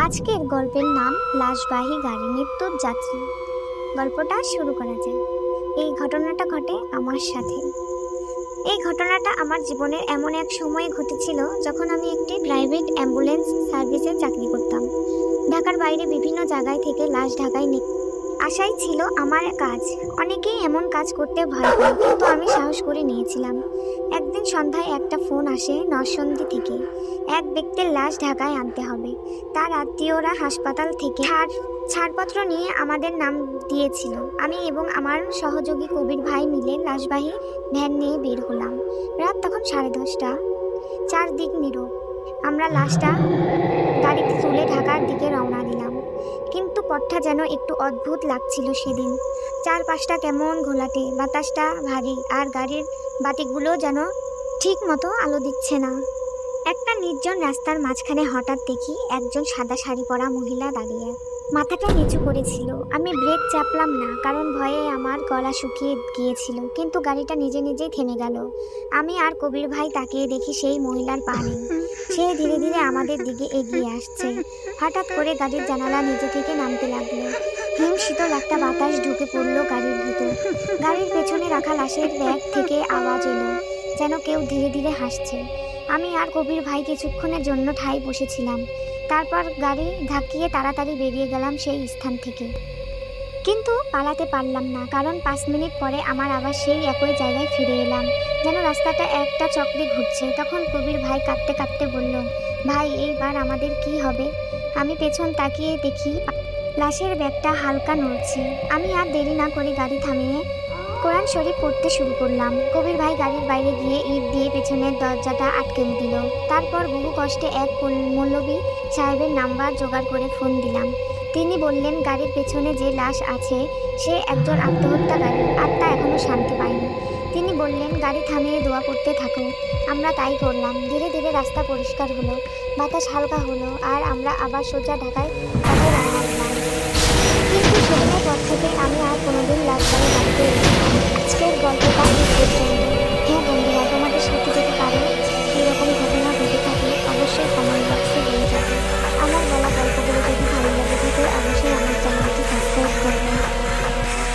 আজকের গল্পের নাম লাশবাহী গাড়ি মৃত্যুর যাত্রী। গল্পটা শুরু করা যায়। এই ঘটনাটা ঘটে আমার সাথে। এই ঘটনাটা আমার জীবনের এমন এক সময়ে ঘটেছিল যখন আমি একটি প্রাইভেট অ্যাম্বুলেন্স সার্ভিসে চাকরি করতাম। ঢাকার বাইরে বিভিন্ন জায়গায় থেকে লাশ ঢাকায় আসাই ছিল আমার কাজ। অনেকেই এমন কাজ করতে ভয় পায়, কিন্তু আমি সাহস করে নিয়েছিলাম। একদিন সন্ধ্যায় একটা ফোন আসে নরসিংদী থেকে। এক ব্যক্তির লাশ ঢাকায় আনতে হবে। তার আত্মীয়রা হাসপাতাল থেকে ছাড়পত্র নিয়ে আমাদের নাম দিয়েছিল। আমি এবং আমার সহযোগী কবির ভাই মিলে লাশবাহী ভ্যান নিয়ে বের হলাম। রাত তখন 10:30। চারদিক নীরব। আমরা লাশটা গাড়িতে তুলে ঢাকার দিকে রওনা দিলাম। কিন্তু পথটা যেন একটু অদ্ভুত লাগছিল সেদিন। চারপাশটা কেমন ঘোলাটে, বাতাসটা ভারী, আর গাড়ির বাতিগুলো যেন ঠিক মতো আলো দিচ্ছে না। একটা নির্জন রাস্তার মাঝখানে হঠাৎ দেখি একজন সাদা শাড়ি পরা মহিলা দাঁড়িয়ে, মাথাটা নিচু করেছিল। আমি ব্রেক চাপলাম না, কারণ ভয়ে আমার গলা শুকিয়ে গিয়েছিল। কিন্তু গাড়িটা নিজে নিজেই থেমে গেল। আমি আর কবির ভাই তাকিয়ে দেখি সেই মহিলার পা নেই। সে ধীরে ধীরে আমাদের দিকে এগিয়ে আসছে। হঠাৎ করে গাড়ির জানালা নিজে থেকে নামতে লাগলো। হিম শীতল একটা বাতাস ঢুকে পড়লো গাড়ির ভিতর। গাড়ির পেছনে রাখা লাশের ব্যাগ থেকে আওয়াজ এলো, যেন কেউ ধীরে ধীরে হাসছে। আমি আর কবির ভাই কিছুক্ষণের জন্য ঠায় বসেছিলাম। তারপর গাড়ি ধাক্কিয়ে তাড়াতাড়ি বেরিয়ে গেলাম সেই স্থান থেকে। কিন্তু পালাতে পারলাম না, কারণ 5 মিনিট পরে আমার আবার সেই একই জায়গায় ফিরে এলাম, যেন রাস্তাটা একটা চক্রে ঘুরছে। তখন কবির ভাই কাঁদতে কাঁদতে বলল, ভাই এইবার আমাদের কি হবে? আমি পেছন তাকিয়ে দেখি লাশের ব্যাগটা হালকা নড়ছে। আমি আর দেরি না করে গাড়ি থামিয়ে কোরআন শরীফ পড়তে শুরু করলাম। কবির ভাই গাড়ির বাইরে গিয়ে ইট দিয়ে পেছনের দরজাটা আটকে দিল। তারপর বহু কষ্টে এক মৌলভী সাহেবের নাম্বার জোগাড় করে ফোন দিলাম। তিনি বললেন, গাড়ির পেছনে যে লাশ আছে সে একজন আত্মহত্যাকারী, আত্মা এখনো শান্তি পায়নি। তিনি বললেন, গাড়ি থামিয়ে দোয়া করতে থাকো। আমরা তাই করলাম। ধীরে ধীরে রাস্তা পরিষ্কার হলো, বাতাস হালকা হলো, আর আমরা আবার সোজা ঢাকায়